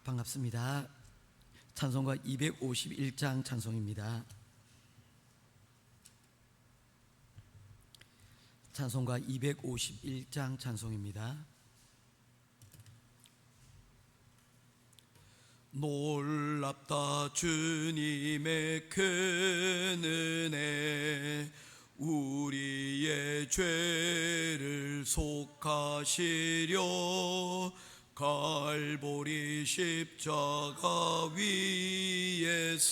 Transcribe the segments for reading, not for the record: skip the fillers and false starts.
반갑습니다. 찬송가 251장 찬송입니다. 찬송가 251장 찬송입니다. 놀랍다 주님의 큰 은혜, 우리의 죄를 속하시려 갈보리 십자가 위에서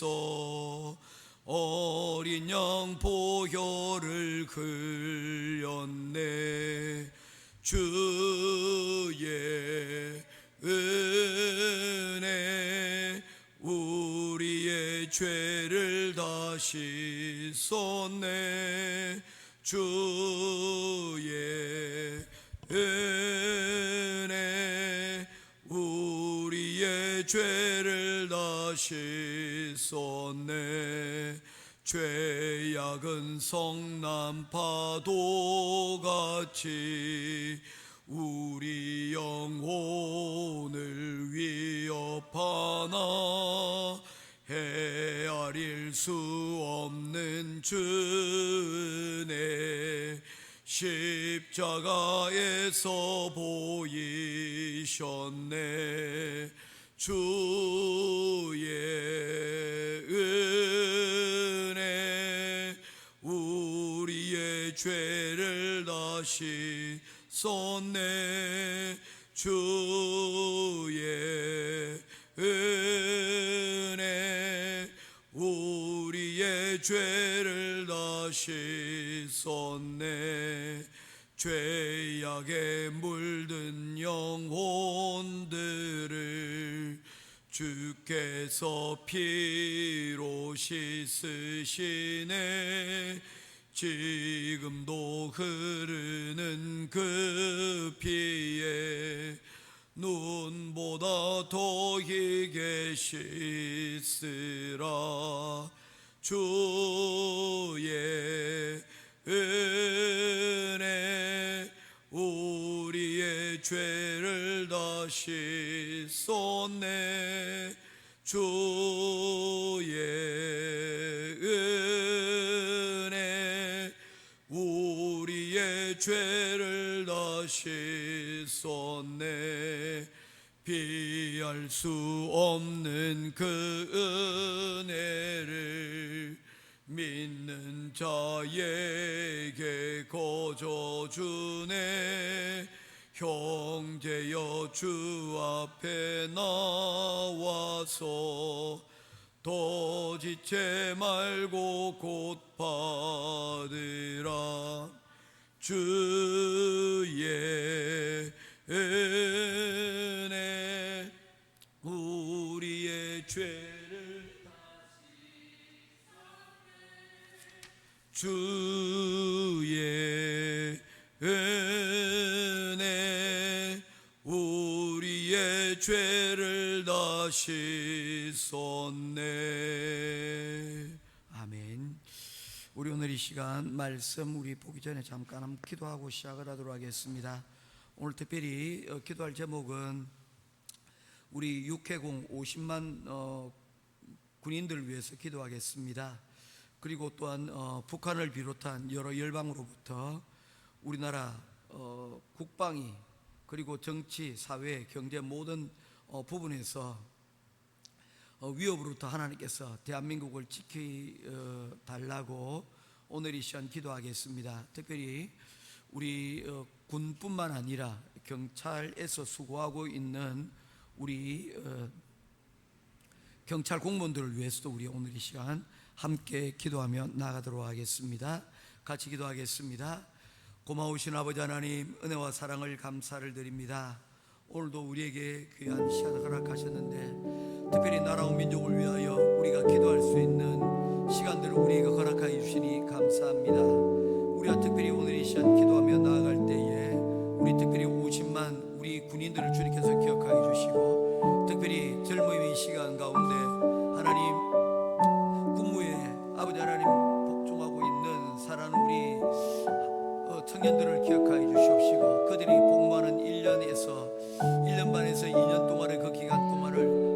어린 양 보혈을 흘렸네. 주의 은혜 우리의 죄를 다 씻었네. 주의 은혜 우리의 죄를 다 씻었네. 죄악은 성난 파도같이 우리 영혼을 위협하나 헤아릴 수 없는 주네. 십자가에서 보이셨네. 주의 은혜 우리의 죄를 다 씻었네. 주의 은혜 우리의 죄를 다 씻었네. 죄악에 물든 영혼들을 주께서 피로 씻으시네. 지금도 흐르는 그 피에 눈보다 더 희게 씻으라. 주의 은혜 우리의 죄를 다 씻었네. 주의 은혜 우리의 죄를 다 씻었네. 비할 수 없는 그 은혜를 믿는 자에게 거저 주네. 형제여 주 앞에 나와서 더 지체 말고 곧 받으라. 주의 은혜 우리의 죄를 주의 은혜 우리의 죄를 다 씻었네. 아멘. 우리 오늘 이 시간 말씀 우리 보기 전에 잠깐 한번 기도하고 시작을 하도록 하겠습니다. 오늘 특별히 기도할 제목은 우리 육해공 50만 군인들을 위해서 기도하겠습니다. 그리고 또한 북한을 비롯한 여러 열방으로부터 우리나라 국방이 그리고 정치, 사회, 경제 모든 부분에서 위협으로부터 하나님께서 대한민국을 지켜달라고 오늘 이 시간 기도하겠습니다. 특별히 우리 군뿐만 아니라 경찰에서 수고하고 있는 우리 경찰 공무원들을 위해서도 우리 오늘 이 시간 함께 기도하며 나가도록 하겠습니다. 같이 기도하겠습니다. 고마우신 아버지 하나님, 은혜와 사랑을 감사를 드립니다. 오늘도 우리에게 귀한 시간을 허락하셨는데 특별히 나라와 민족을 위하여 우리가 기도할 수 있는 시간들을 우리에게 허락하여 주시니 감사합니다. 우리가 특별히 오늘 이 시간 기도하며 나아갈 때에 우리 특별히 50만 우리 군인들을 주님께서 기억하여 주시고 특별히 젊음의 시간 가운데 하나님 군무에 아버지 하나님 복종하고 있는 사랑하는 우리 청년들을 기억하여 주시옵시고 그들이 복무하는 1년 반에서 2년 동안의 그 기간 동안을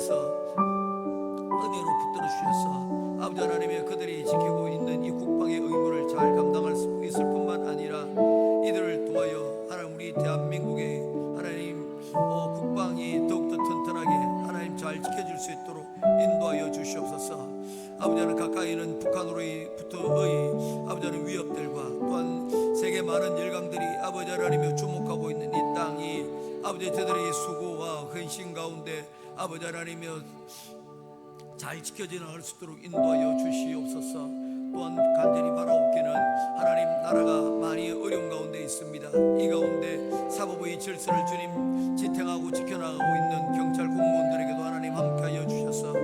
하나님께서 은혜로 붙들어 주셔서 아버지 하나님의 그들이 지키고 있는 이 국방의 의무를 잘 감당할 수 있을 뿐만 아니라 이들을 도와여 하나님 우리 대한민국의 하나님 국방이 더욱더 튼튼하게 하나님 잘 지켜질 수 있도록 인도하여 주시옵소서. 아버지 하나님 가까이는 북한으로부터의 아버지 하나님 위협들과 또한 세계 많은 열강들이 아버지 하나님이 주목하고 있는 이 땅이 아버지 저들의 수고와 헌신 가운데 아버지 하나님이 잘 지켜져 나갈 수 있도록 인도하여 주시옵소서. 또한 간절히 바라옵기는 하나님 나라가 많이 어려운 가운데 있습니다. 이 가운데 사법의 질서를 주님 지탱하고 지켜나가고 있는 경찰 공무원들에게도 하나님 함께하여 주셔서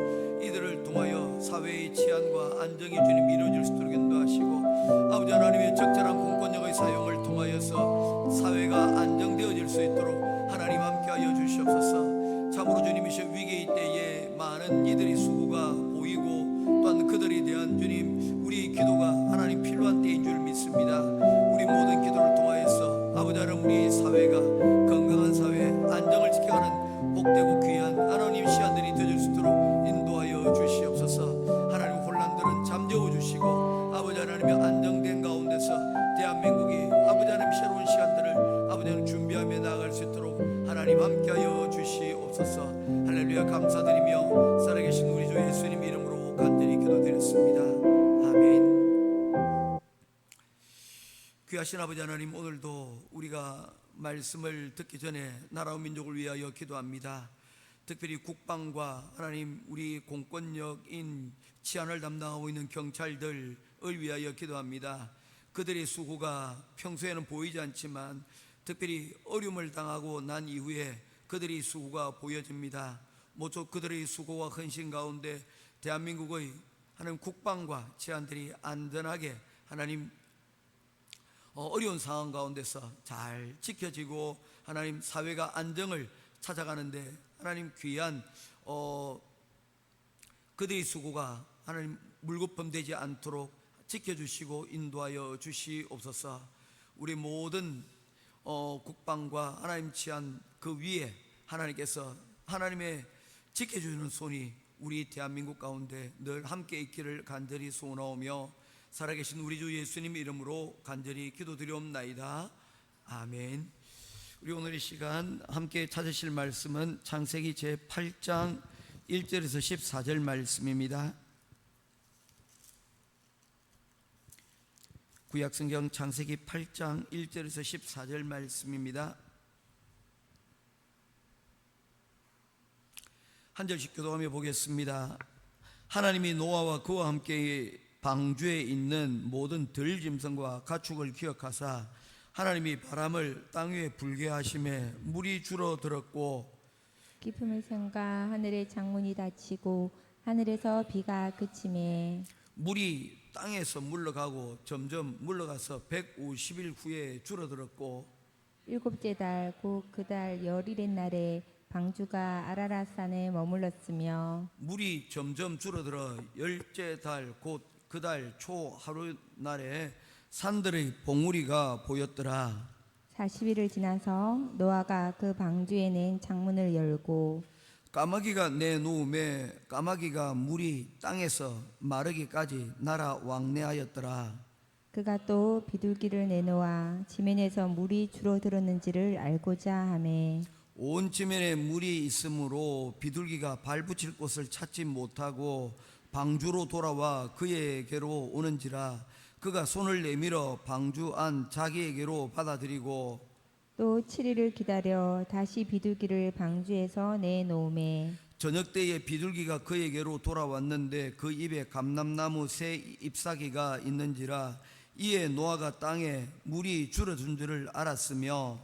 이들을 통하여 사회의 치안과 안정이 주님 이루어질 수 있도록 인도하시고 아버지 하나님의 적절한 공권력의 사용을 통하여서 사회가 안정되어질 수 있도록 하나님 함께하여 주시옵소서. 참으로 주님이시 위기의 때에 많은 이들의 수고가 보이고 또한 그들에 대한 주님 우리 기도가 하나님 필요한 때인 줄 믿습니다. 우리 모든 기도를 통하여서 아버지 하나님 우리 사회가 건강한 사회 안정을 지켜가는 복되고 귀한 하나님 시간들이 되어질 수 있도록 인도하여 주시옵소서. 하나님 혼란들은 잠재워 주시고 아버지 하나님의 안정된 가운데서 대한민국이 아버지 하나님 새로운 시간들을 아버지 하나님 준비하며 나아갈 수 있도록 하나님 함께하여 주시옵소서. 할렐루야. 감사드리며 살아계신 우리 주 예수님 이름으로 간절히 기도드렸습니다. 아멘. 귀하신 아버지 하나님, 오늘도 우리가 말씀을 듣기 전에 나라와 민족을 위하여 기도합니다. 특별히 국방과 하나님 우리 공권력인 치안을 담당하고 있는 경찰들을 위하여 기도합니다. 그들의 수고가 평소에는 보이지 않지만 특별히 어려움을 당하고 난 이후에 그들의 수고가 보여집니다. 모쪼 그들의 수고와 헌신 가운데 대한민국의 하나님 국방과 치안들이 안전하게 하나님 어려운 상황 가운데서 잘 지켜지고 하나님 사회가 안정을 찾아가는데 하나님 귀한 그들의 수고가 하나님 물거품되지 않도록 지켜주시고 인도하여 주시옵소서. 우리 모든 국방과 하나님 치안 그 위에 하나님께서 하나님의 지켜주는 손이 우리 대한민국 가운데 늘 함께 있기를 간절히 소원하오며 살아계신 우리 주 예수님 이름으로 간절히 기도드리옵나이다. 아멘. 우리 오늘 이 시간 함께 찾으실 말씀은 창세기 제8장 1절에서 14절 말씀입니다. 구약성경 창세기 8장 1절에서 14절 말씀입니다. 한 절씩 교도하며 보겠습니다. 하나님이 노아와 그와 함께 방주에 있는 모든 들짐승과 가축을 기억하사 하나님이 바람을 땅 위에 불게 하심에 물이 줄어들었고 깊음의 샘과 하늘의 창문이 닫히고 하늘에서 비가 그치매 물이 땅에서 물러가고 점점 물러가서 150일 후에 줄어들었고 일곱째 달 곧 그 달 열일의 날에 방주가 아라랏산에 머물렀으며 물이 점점 줄어들어 열째 달 곧 그 달 초 하루 날에 산들의 봉우리가 보였더라. 40일을 지나서 노아가 그 방주에는 창문을 열고 까마귀가 내놓음에 까마귀가 물이 땅에서 마르기까지 날아 왕래하였더라. 그가 또 비둘기를 내놓아 지면에서 물이 줄어들었는지를 알고자 하매 온 지면에 물이 있으므로 비둘기가 발붙일 곳을 찾지 못하고 방주로 돌아와 그에게로 오는지라. 그가 손을 내밀어 방주 안 자기에게로 받아들이고 또 7일을 기다려 다시 비둘기를 방주에서 내놓음에 저녁 때에 비둘기가 그에게로 돌아왔는데 그 입에 감람나무 새 잎사귀가 있는지라. 이에 노아가 땅에 물이 줄어든 줄을 알았으며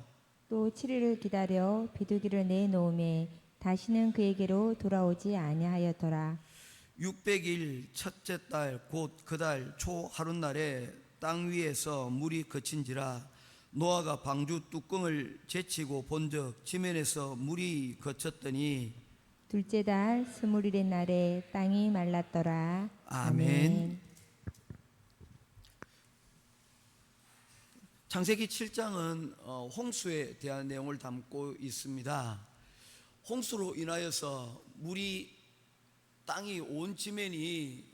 또 7일을 기다려 비둘기를 내놓음에 다시는 그에게로 돌아오지 아니하였더라. 600일 첫째 달 곧 그 달 초 하룻날에 땅 위에서 물이 그친지라. 노아가 방주 뚜껑을 제치고 본즉 지면에서 물이 그쳤더니 둘째 달 20일의 날에 땅이 말랐더라. 아멘. 창세기 7장은 홍수에 대한 내용을 담고 있습니다. 홍수로 인하여서 물이 땅이 온 지면이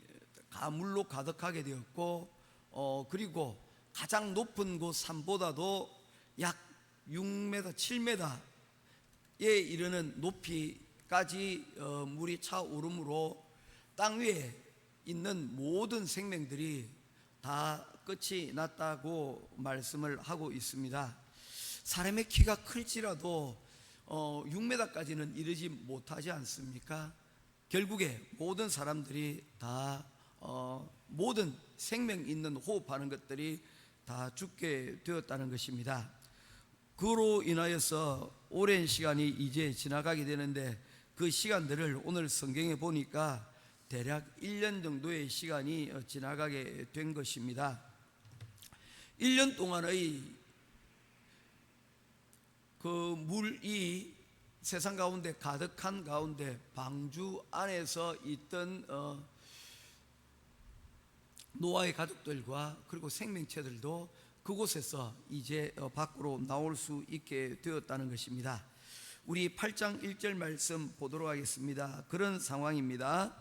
가물로 가득하게 되었고 그리고 가장 높은 곳 산보다도 약 6m, 7m에 이르는 높이까지 물이 차오름으로 땅 위에 있는 모든 생명들이 다 끝이 났다고 말씀을 하고 있습니다. 사람의 키가 클지라도 6m까지는 이르지 못하지 않습니까? 결국에 모든 사람들이 다 모든 생명 있는 호흡하는 것들이 다 죽게 되었다는 것입니다. 그로 인하여서 오랜 시간이 이제 지나가게 되는데 그 시간들을 오늘 성경에 보니까 대략 1년 정도의 시간이 지나가게 된 것입니다. 1년 동안의 그 물이 세상 가운데 가득한 가운데 방주 안에서 있던 노아의 가족들과 그리고 생명체들도 그곳에서 이제 밖으로 나올 수 있게 되었다는 것입니다. 우리 8장 1절 말씀 보도록 하겠습니다. 그런 상황입니다.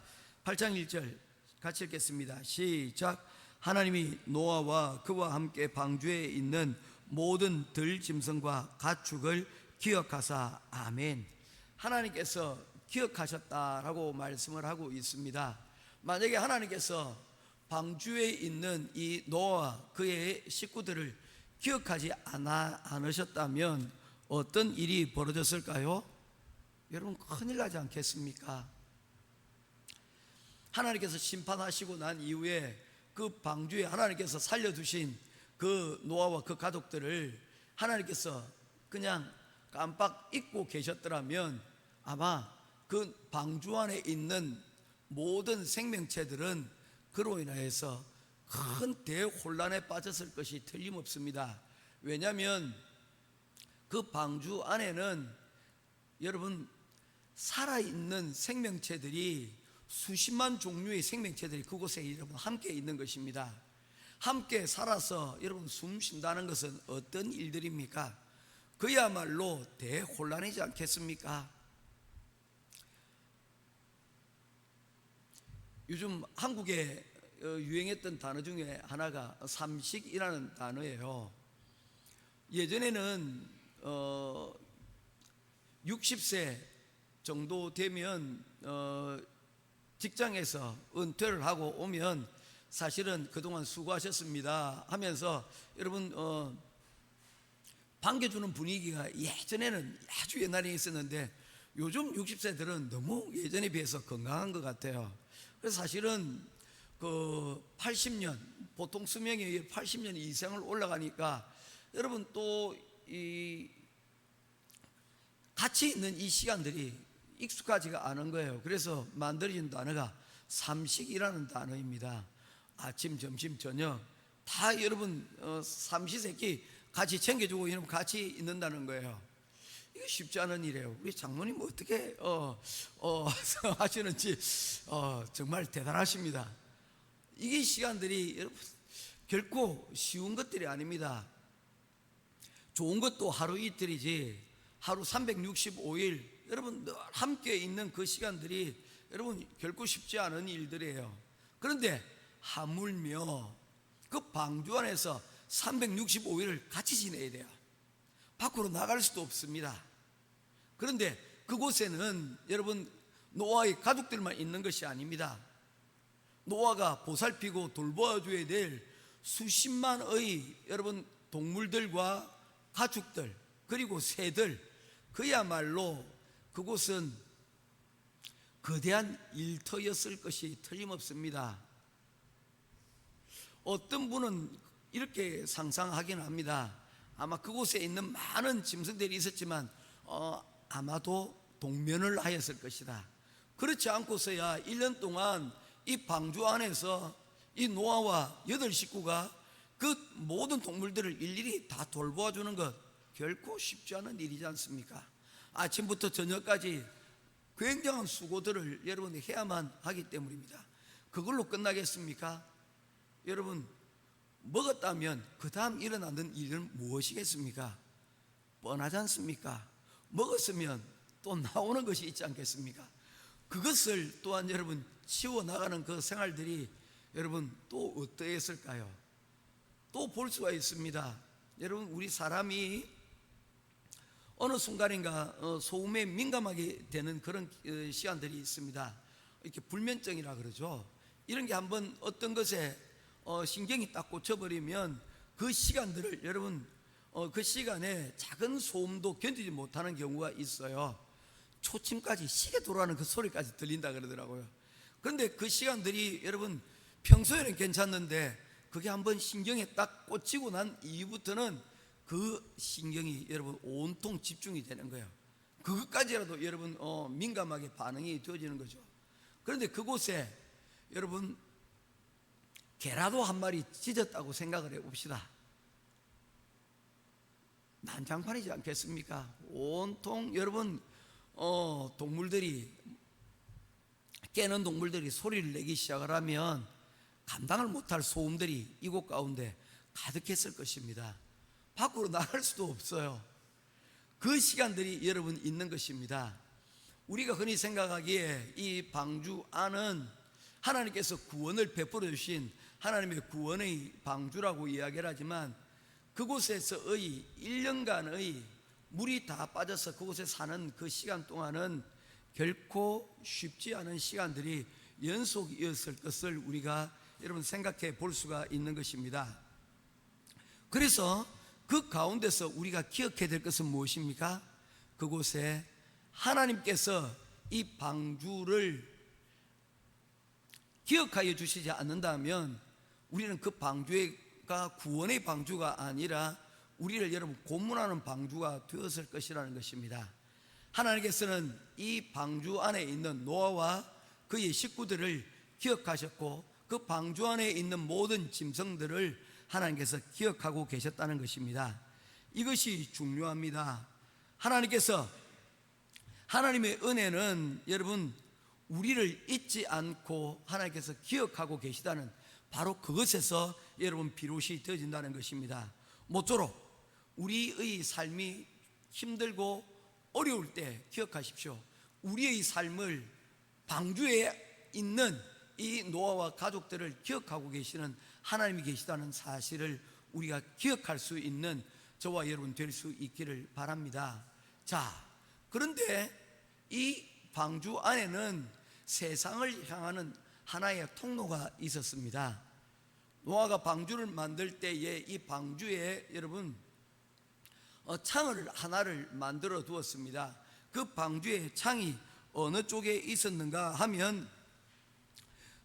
8장 1절 같이 읽겠습니다. 시작. 하나님이 노아와 그와 함께 방주에 있는 모든 들짐승과 가축을 기억하사. 아멘. 하나님께서 기억하셨다라고 말씀을 하고 있습니다. 만약에 하나님께서 방주에 있는 이 노아와 그의 식구들을 기억하지 않으셨다면 어떤 일이 벌어졌을까요? 여러분, 큰일 나지 않겠습니까? 하나님께서 심판하시고 난 이후에 그 방주에 하나님께서 살려두신 그 노아와 그 가족들을 하나님께서 그냥 깜빡 잊고 계셨더라면 아마 그 방주 안에 있는 모든 생명체들은 그로 인하여서 큰 대혼란에 빠졌을 것이 틀림없습니다. 왜냐하면 그 방주 안에는 여러분 살아있는 생명체들이 수십만 종류의 생명체들이 그곳에 여러분 함께 있는 것입니다. 함께 살아서 여러분 숨 쉰다는 것은 어떤 일들입니까? 그야말로 대혼란이지 않겠습니까? 요즘 한국에 유행했던 단어 중에 하나가 삼식이라는 단어예요. 예전에는 60세 정도 되면 직장에서 은퇴를 하고 오면 사실은 그동안 수고하셨습니다 하면서 여러분 반겨주는 분위기가 예전에는 아주 옛날에 있었는데 요즘 60세들은 너무 예전에 비해서 건강한 것 같아요. 그래서 사실은 그 80년 보통 수명이 80년 이상을 올라가니까 여러분 또 이 같이 있는 이 시간들이 익숙하지가 않은 거예요. 그래서 만들어진 단어가 삼식이라는 단어입니다. 아침, 점심, 저녁 다 여러분 삼시세끼 같이 챙겨주고 여러분 같이 있는다는 거예요. 이게 쉽지 않은 일이에요. 우리 장모님 어떻게 하시는지 정말 대단하십니다. 이게 시간들이 여러분 결코 쉬운 것들이 아닙니다. 좋은 것도 하루 이틀이지 하루 365일 여러분 늘 함께 있는 그 시간들이 여러분 결코 쉽지 않은 일들이에요. 그런데 하물며 그 방주 안에서 365일을 같이 지내야 돼요. 밖으로 나갈 수도 없습니다. 그런데 그곳에는 여러분 노아의 가족들만 있는 것이 아닙니다. 노아가 보살피고 돌보아줘야 될 수십만의 여러분 동물들과 가축들 그리고 새들, 그야말로 그곳은 거대한 일터였을 것이 틀림없습니다. 어떤 분은 이렇게 상상하긴 합니다. 아마 그곳에 있는 많은 짐승들이 있었지만 아마도 동면을 하였을 것이다. 그렇지 않고서야 1년 동안 이 방주 안에서 이 노아와 8식구가 그 모든 동물들을 일일이 다 돌보아 주는 것 결코 쉽지 않은 일이지 않습니까? 아침부터 저녁까지 굉장한 수고들을 여러분이 해야만 하기 때문입니다. 그걸로 끝나겠습니까? 여러분 먹었다면 그 다음 일어나는 일은 무엇이겠습니까? 뻔하지 않습니까? 먹었으면 또 나오는 것이 있지 않겠습니까? 그것을 또한 여러분 치워나가는 그 생활들이 여러분 또 어떠했을까요? 또 볼 수가 있습니다. 여러분, 우리 사람이 어느 순간인가 소음에 민감하게 되는 그런 시간들이 있습니다. 이렇게 불면증이라 그러죠. 이런 게 한번 어떤 것에 신경이 딱 꽂혀버리면 그 시간들을 여러분 그 시간에 작은 소음도 견디지 못하는 경우가 있어요. 초침까지 시계 돌아가는 그 소리까지 들린다 그러더라고요. 그런데 그 시간들이 여러분 평소에는 괜찮는데 그게 한번 신경에 딱 꽂히고 난 이후부터는 그 신경이 여러분 온통 집중이 되는 거예요. 그것까지라도 여러분 민감하게 반응이 되어지는 거죠. 그런데 그곳에 여러분 개라도 한 마리 짖었다고 생각을 해봅시다. 난장판이지 않겠습니까? 온통 여러분 동물들이, 깨는 동물들이 소리를 내기 시작을 하면 감당을 못할 소음들이 이곳 가운데 가득했을 것입니다. 밖으로 나갈 수도 없어요. 그 시간들이 여러분 있는 것입니다. 우리가 흔히 생각하기에 이 방주 안은 하나님께서 구원을 베풀어 주신 하나님의 구원의 방주라고 이야기를 하지만 그곳에서의 1년간의 물이 다 빠져서 그곳에 사는 그 시간 동안은 결코 쉽지 않은 시간들이 연속이었을 것을 우리가 여러분 생각해 볼 수가 있는 것입니다. 그래서 그 가운데서 우리가 기억해야 될 것은 무엇입니까? 그곳에 하나님께서 이 방주를 기억하여 주시지 않는다면 우리는 그 방주가 구원의 방주가 아니라 우리를 여러분 고문하는 방주가 되었을 것이라는 것입니다. 하나님께서는 이 방주 안에 있는 노아와 그의 식구들을 기억하셨고 그 방주 안에 있는 모든 짐승들을 하나님께서 기억하고 계셨다는 것입니다. 이것이 중요합니다. 하나님께서 하나님의 은혜는 여러분 우리를 잊지 않고 하나님께서 기억하고 계시다는 바로 그것에서 여러분 비롯이 되어진다는 것입니다. 모쪼록 우리의 삶이 힘들고 어려울 때 기억하십시오. 우리의 삶을 방주에 있는 이 노아와 가족들을 기억하고 계시는 하나님이 계시다는 사실을 우리가 기억할 수 있는 저와 여러분 될 수 있기를 바랍니다. 자, 그런데 이 방주 안에는 세상을 향하는 하나의 통로가 있었습니다. 노아가 방주를 만들 때에 이 방주에 여러분 창을 하나를 만들어 두었습니다. 그 방주의 창이 어느 쪽에 있었는가 하면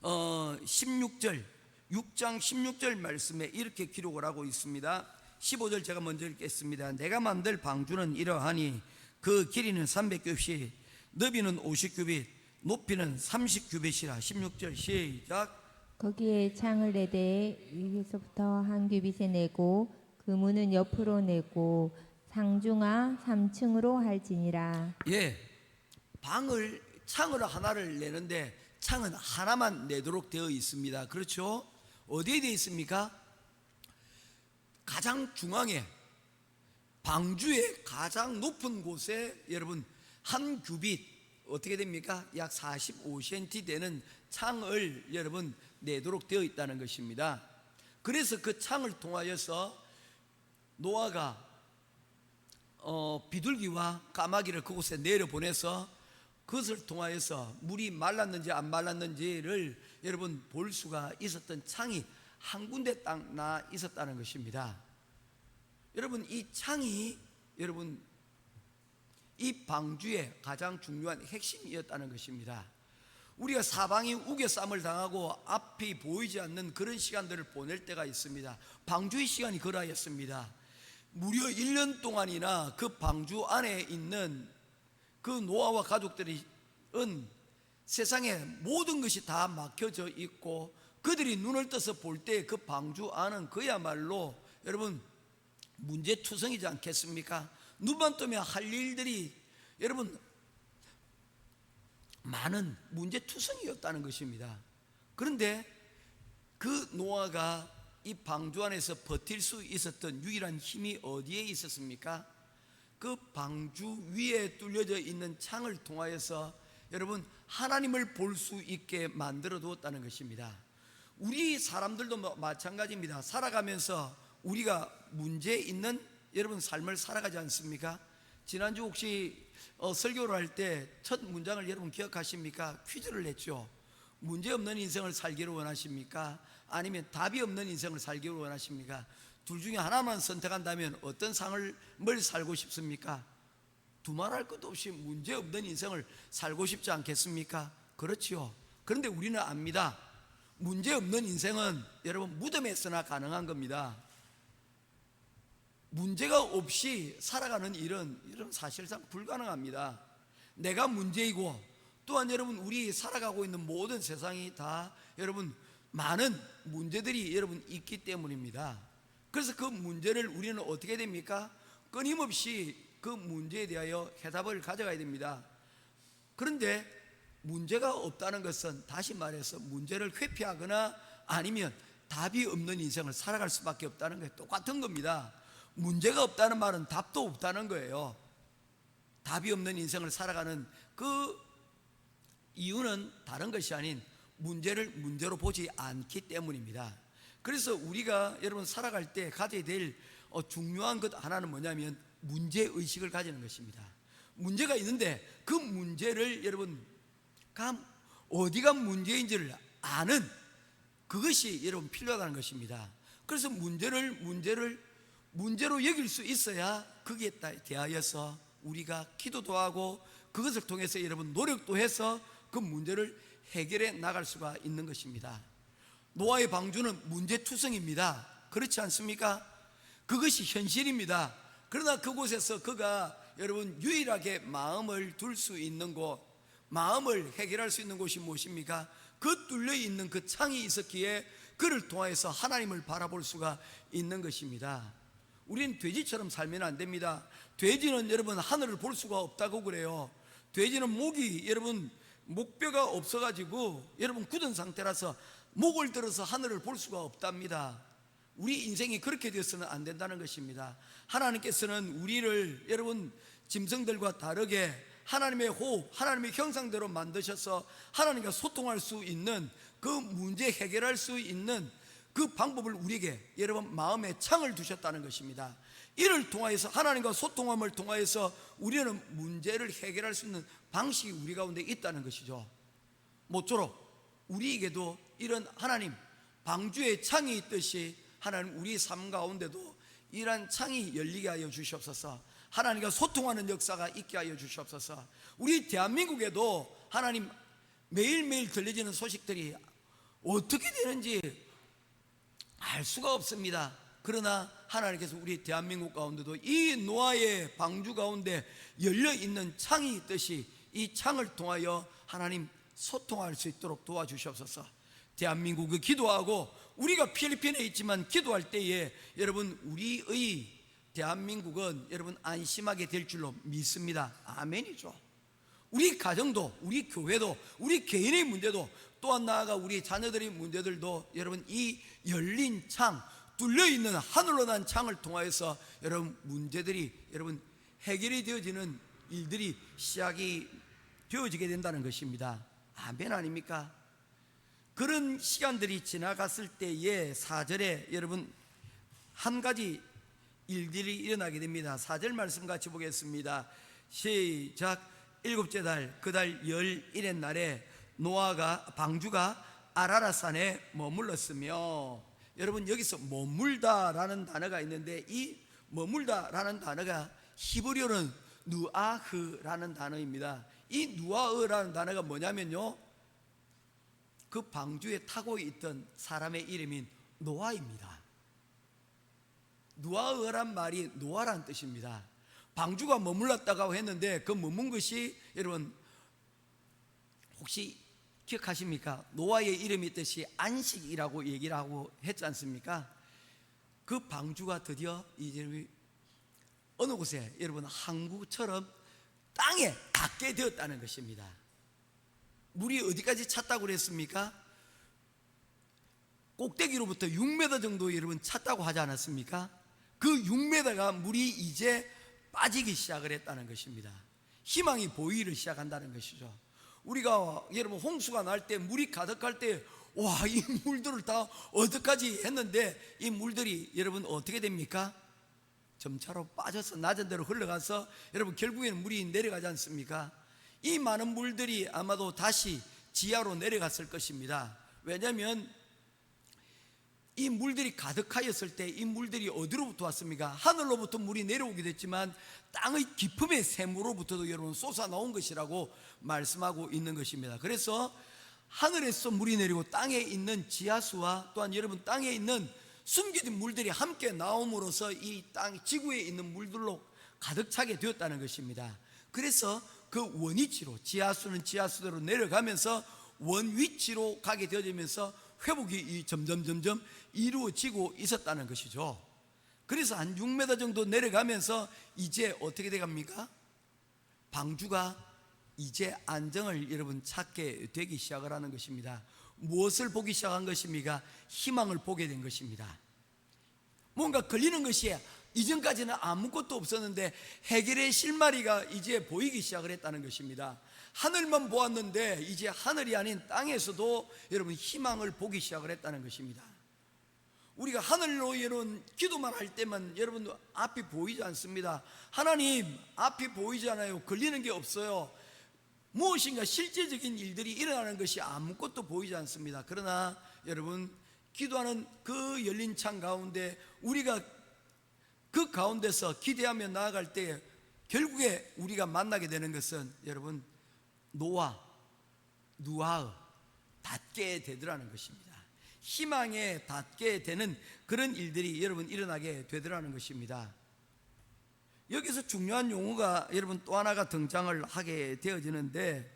16절 6장 16절 말씀에 이렇게 기록을 하고 있습니다. 15절 제가 먼저 읽겠습니다. 내가 만들 방주는 이러하니 그 길이는 300규빗, 너비는 50규빗, 높이는 30규빗이라. 16절 시작. 거기에 창을 내되 위에서부터 한 규빗에 내고 그 문은 옆으로 내고 상중하 3층으로 할지니라. 예, 창을 하나를 내는데 창은 하나만 내도록 되어 있습니다. 그렇죠? 어디에 되어 있습니까? 가장 중앙에, 방주의 가장 높은 곳에 여러분 한 규빗, 어떻게 됩니까? 약 45cm 되는 창을 여러분 내도록 되어 있다는 것입니다. 그래서 그 창을 통하여서 노아가 비둘기와 까마귀를 그곳에 내려보내서 그것을 통하여서 물이 말랐는지 안 말랐는지를 여러분 볼 수가 있었던 창이 한 군데 딱 나 있었다는 것입니다. 여러분 이 창이 여러분 이 방주의 가장 중요한 핵심이었다는 것입니다. 우리가 사방이 우겨쌈을 당하고 앞이 보이지 않는 그런 시간들을 보낼 때가 있습니다. 방주의 시간이 그러하였습니다. 무려 1년 동안이나 그 방주 안에 있는 그 노아와 가족들은 세상에 모든 것이 다 막혀져 있고 그들이 눈을 떠서 볼 때 그 방주 안은 그야말로 여러분 문제투성이지 않겠습니까? 눈만 뜨면 할 일들이 여러분 많은 문제투성이었다는 것입니다. 그런데 그 노아가 이 방주 안에서 버틸 수 있었던 유일한 힘이 어디에 있었습니까? 그 방주 위에 뚫려져 있는 창을 통하여서 여러분 하나님을 볼 수 있게 만들어 두었다는 것입니다. 우리 사람들도 마찬가지입니다. 살아가면서 우리가 문제 있는 여러분 삶을 살아가지 않습니까? 지난주 혹시 설교를 할 때 첫 문장을 여러분 기억하십니까? 퀴즈를 냈죠. 문제 없는 인생을 살기를 원하십니까? 아니면 답이 없는 인생을 살기를 원하십니까? 둘 중에 하나만 선택한다면 어떤 삶을 살고 싶습니까? 두말할 것도 없이 문제 없는 인생을 살고 싶지 않겠습니까? 그렇지요. 그런데 우리는 압니다. 문제 없는 인생은 여러분 무덤에서나 가능한 겁니다. 문제가 없이 살아가는 일은 사실상 불가능합니다. 내가 문제이고 또한 여러분 우리 살아가고 있는 모든 세상이 다 여러분 많은 문제들이 여러분 있기 때문입니다. 그래서 그 문제를 우리는 어떻게 됩니까? 끊임없이 그 문제에 대하여 해답을 가져가야 됩니다. 그런데 문제가 없다는 것은 다시 말해서 문제를 회피하거나 아니면 답이 없는 인생을 살아갈 수밖에 없다는 게 똑같은 겁니다. 문제가 없다는 말은 답도 없다는 거예요. 답이 없는 인생을 살아가는 그 이유는 다른 것이 아닌 문제를 문제로 보지 않기 때문입니다. 그래서 우리가 여러분 살아갈 때 가져야 될 중요한 것 하나는 뭐냐면 문제의식을 가지는 것입니다. 문제가 있는데 그 문제를 여러분 어디가 문제인지를 아는 그것이 여러분 필요하다는 것입니다. 그래서 문제로 여길 수 있어야 거기에 대하여서 우리가 기도도 하고 그것을 통해서 여러분 노력도 해서 그 문제를 해결해 나갈 수가 있는 것입니다. 노아의 방주는 문제투성입니다. 그렇지 않습니까? 그것이 현실입니다. 그러나 그곳에서 그가 여러분 유일하게 마음을 둘 수 있는 곳, 마음을 해결할 수 있는 곳이 무엇입니까? 그 뚫려 있는 그 창이 있었기에 그를 통하여서 하나님을 바라볼 수가 있는 것입니다. 우리는 돼지처럼 살면 안 됩니다. 돼지는 여러분 하늘을 볼 수가 없다고 그래요. 돼지는 목이 여러분 목뼈가 없어가지고 여러분 굳은 상태라서 목을 들어서 하늘을 볼 수가 없답니다. 우리 인생이 그렇게 되어서는 안 된다는 것입니다. 하나님께서는 우리를 여러분 짐승들과 다르게 하나님의 호흡, 하나님의 형상대로 만드셔서 하나님과 소통할 수 있는 그 문제 해결할 수 있는 그 방법을 우리에게 여러분 마음에 창을 두셨다는 것입니다. 이를 통하여서 하나님과 소통함을 통하여서 우리는 문제를 해결할 수 있는 방식이 우리 가운데 있다는 것이죠. 모쪼록 우리에게도 이런 하나님 방주의 창이 있듯이 하나님 우리 삶 가운데도 이러한 창이 열리게 하여 주시옵소서. 하나님과 소통하는 역사가 있게 하여 주시옵소서. 우리 대한민국에도 하나님 매일매일 들려지는 소식들이 어떻게 되는지 알 수가 없습니다. 그러나 하나님께서 우리 대한민국 가운데도 이 노아의 방주 가운데 열려있는 창이 있듯이 이 창을 통하여 하나님 소통할 수 있도록 도와주시옵소서. 대한민국을 기도하고 우리가 필리핀에 있지만 기도할 때에 여러분 우리의 대한민국은 여러분 안심하게 될 줄로 믿습니다. 아멘이죠. 우리 가정도 우리 교회도 우리 개인의 문제도 또한 나아가 우리 자녀들의 문제들도 여러분 이 열린 창 뚫려있는 하늘로 난 창을 통하여서 여러분 문제들이 여러분 해결이 되어지는 일들이 시작이 되어지게 된다는 것입니다. 아멘 아닙니까? 그런 시간들이 지나갔을 때에 4절에 여러분 한 가지 일들이 일어나게 됩니다. 4절 말씀 같이 보겠습니다. 시작. 7째 달 그 달 11의 날에 노아가 방주가 아라랏산에 머물렀으며, 여러분 여기서 머물다라는 단어가 있는데 이 머물다라는 단어가 히브리어는 누아흐라는 단어입니다. 이 누아흐라는 단어가 뭐냐면요, 그 방주에 타고 있던 사람의 이름인 노아입니다. 누아흐란 말이 노아란 뜻입니다. 방주가 머물렀다고 했는데 그 머문 것이 여러분 혹시 기억하십니까? 노아의 이름이 뜻이 안식이라고 얘기를 하고 했지 않습니까? 그 방주가 드디어 이제 어느 곳에 여러분 항구처럼 땅에 닿게 되었다는 것입니다. 물이 어디까지 찼다고 그랬습니까? 꼭대기로부터 6m 정도 여러분 찼다고 하지 않았습니까? 그 6m가 물이 이제 빠지기 시작을 했다는 것입니다. 희망이 보이기 시작한다는 것이죠. 우리가 여러분 홍수가 날 때, 물이 가득할 때, 와, 이 물들을 다 어떡하지 했는데 이 물들이 여러분 어떻게 됩니까? 점차로 빠져서 낮은 데로 흘러가서 여러분 결국에는 물이 내려가지 않습니까? 이 많은 물들이 아마도 다시 지하로 내려갔을 것입니다. 왜냐하면 이 물들이 가득하였을 때 이 물들이 어디로부터 왔습니까? 하늘로부터 물이 내려오기도 했지만 땅의 깊음의 샘으로부터도 여러분 솟아 나온 것이라고 말씀하고 있는 것입니다. 그래서 하늘에서 물이 내리고 땅에 있는 지하수와 또한 여러분 땅에 있는 숨겨진 물들이 함께 나옴으로써 이 땅 지구에 있는 물들로 가득 차게 되었다는 것입니다. 그래서 그 원위치로, 지하수는 지하수대로 내려가면서 원위치로 가게 되어지면서 회복이 점점 이루어지고 있었다는 것이죠. 그래서 한 6m 정도 내려가면서 이제 어떻게 돼갑니까? 방주가 이제 안정을 여러분 찾게 되기 시작을 하는 것입니다. 무엇을 보기 시작한 것입니까? 희망을 보게 된 것입니다. 뭔가 걸리는 것이 이전까지는 아무것도 없었는데 해결의 실마리가 이제 보이기 시작을 했다는 것입니다. 하늘만 보았는데 이제 하늘이 아닌 땅에서도 여러분 희망을 보기 시작을 했다는 것입니다. 우리가 하늘로 여러분 기도만 할 때만 여러분 앞이 보이지 않습니다. 하나님 앞이 보이잖아요. 걸리는 게 없어요. 무엇인가 실제적인 일들이 일어나는 것이 아무것도 보이지 않습니다. 그러나 여러분 기도하는 그 열린 창 가운데 우리가 그 가운데서 기대하며 나아갈 때 결국에 우리가 만나게 되는 것은 여러분 노아, 누아흐 닿게 되더라는 것입니다. 희망에 닿게 되는 그런 일들이 여러분 일어나게 되더라는 것입니다. 여기서 중요한 용어가 여러분 또 하나가 등장을 하게 되어지는데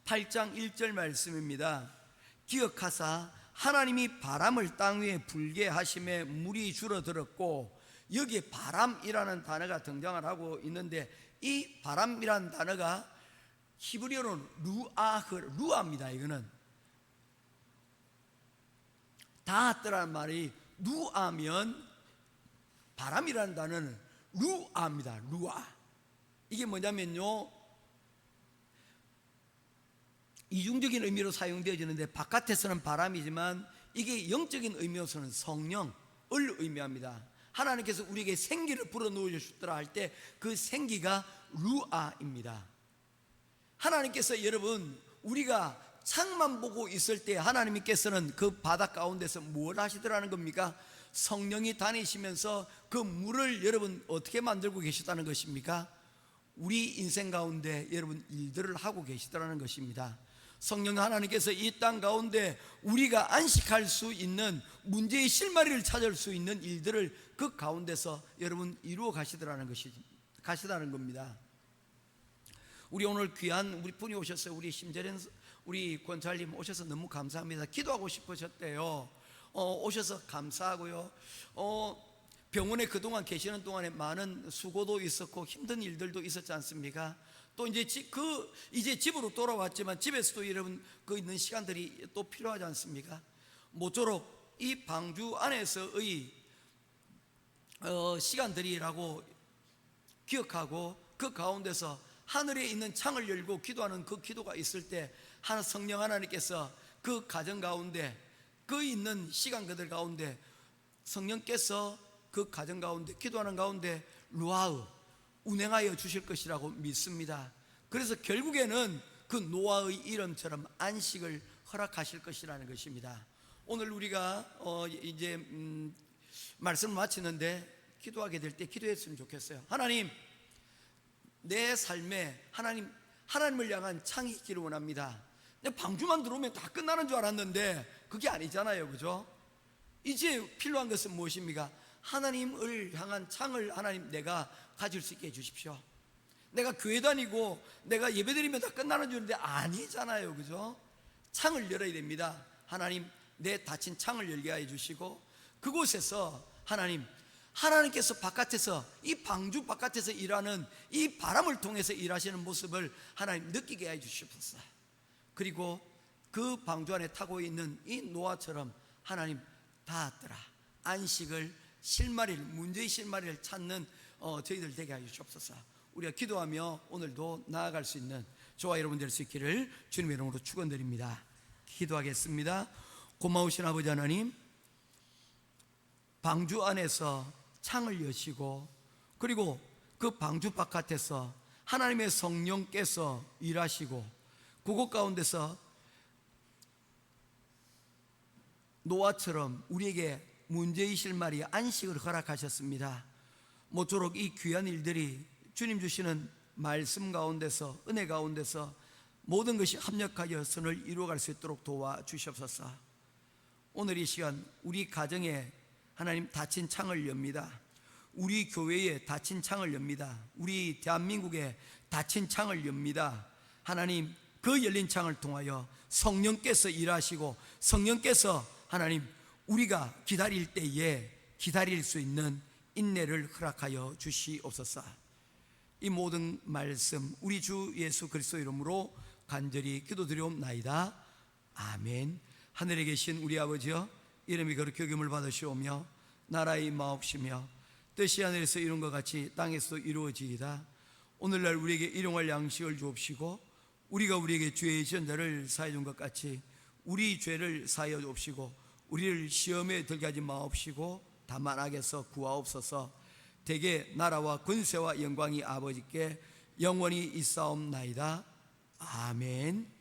8장 1절 말씀입니다. 기억하사 하나님이 바람을 땅 위에 불게 하심에 물이 줄어들었고, 여기에 바람이라는 단어가 등장을 하고 있는데 이 바람이라는 단어가 히브리어로는 루아입니다. 이거는 다하트라는 말이 루아면 바람이라는 단어는 루아입니다. 루아. 이게 뭐냐면요, 이중적인 의미로 사용되어지는데 바깥에서는 바람이지만 이게 영적인 의미로서는 성령을 의미합니다. 하나님께서 우리에게 생기를 불어넣어 주셨더라 할 때 그 생기가 루아입니다. 하나님께서 여러분 우리가 창만 보고 있을 때 하나님께서는 그 바다 가운데서 뭘 하시더라는 겁니까? 성령이 다니시면서 그 물을 여러분 어떻게 만들고 계시다는 것입니까? 우리 인생 가운데 여러분 일들을 하고 계시더라는 것입니다. 성령 하나님께서 이 땅 가운데 우리가 안식할 수 있는 문제의 실마리를 찾을 수 있는 일들을 그 가운데서 여러분 이루어 가시다는 겁니다. 우리 오늘 귀한 우리 분이 오셨어요. 우리 심재련 우리 권찰님 오셔서 너무 감사합니다. 기도하고 싶으셨대요. 오셔서 감사하고요. 병원에 그동안 계시는 동안에 많은 수고도 있었고 힘든 일들도 있었지 않습니까? 또 이제 이제 집으로 돌아왔지만 집에서도 여러분 그 있는 시간들이 또 필요하지 않습니까? 모쪼록 이 방주 안에서의 시간들이라고 기억하고 그 가운데서 하늘에 있는 창을 열고 기도하는 그 기도가 있을 때 성령 하나님께서 그 가정 가운데 그 있는 시간들 가운데 성령께서 그 가정 가운데 기도하는 가운데 루아흐 운행하여 주실 것이라고 믿습니다. 그래서 결국에는 그 노아의 이름처럼 안식을 허락하실 것이라는 것입니다. 오늘 우리가 이제 말씀을 마치는데 기도하게 될 때 기도했으면 좋겠어요. 하나님, 내 삶에 하나님을 향한 창이 있기를 원합니다. 방주만 들어오면 다 끝나는 줄 알았는데 그게 아니잖아요, 그죠? 이제 필요한 것은 무엇입니까? 하나님을 향한 창을 하나님 내가 가질 수 있게 해주십시오. 내가 교회 다니고 내가 예배드리면 다 끝나는 줄 알았는데 아니잖아요, 그죠? 창을 열어야 됩니다. 하나님, 내 닫힌 창을 열게 해 주시고 그곳에서 하나님께서 바깥에서 이 방주 바깥에서 일하는 이 바람을 통해서 일하시는 모습을 하나님 느끼게 해 주시옵소서. 그리고 그 방주 안에 타고 있는 이 노아처럼 하나님 닿았더라 안식을 문제의 실마리를 찾는 저희들 되게 하여 주옵소서. 우리가 기도하며 오늘도 나아갈 수 있는 저와 여러분 될 수 있기를 주님의 이름으로 축원드립니다. 기도하겠습니다. 고마우신 아버지 하나님, 방주 안에서 창을 여시고 그리고 그 방주 바깥에서 하나님의 성령께서 일하시고 그곳 가운데서 노아처럼 우리에게 문제이실 말이 안식을 허락하셨습니다. 모쪼록 이 귀한 일들이 주님 주시는 말씀 가운데서, 은혜 가운데서 모든 것이 합력하여 선을 이루어갈 수 있도록 도와주시옵소서. 오늘 이 시간 우리 가정에 하나님 닫힌 창을 엽니다. 우리 교회에 닫힌 창을 엽니다. 우리 대한민국에 닫힌 창을 엽니다. 하나님, 그 열린 창을 통하여 성령께서 일하시고 성령께서 하나님 우리가 기다릴 때에 기다릴 수 있는 인내를 허락하여 주시옵소서. 이 모든 말씀 우리 주 예수 그리스도 이름으로 간절히 기도드리옵나이다. 아멘. 하늘에 계신 우리 아버지여, 이름이 거룩히 여김을 받으시오며 나라의 임하옵시며 뜻이 하늘에서 이룬 것 같이 땅에서도 이루어지이다. 오늘날 우리에게 일용할 양식을 주옵시고 우리가 우리에게 죄의 지은 자를 사해 준 것 같이 우리 죄를 사하여 주옵시고 우리를 시험에 들게 하지 마옵시고 다만 악에서 구하옵소서. 대개 나라와 권세와 영광이 아버지께 영원히 있사옵나이다. 아멘.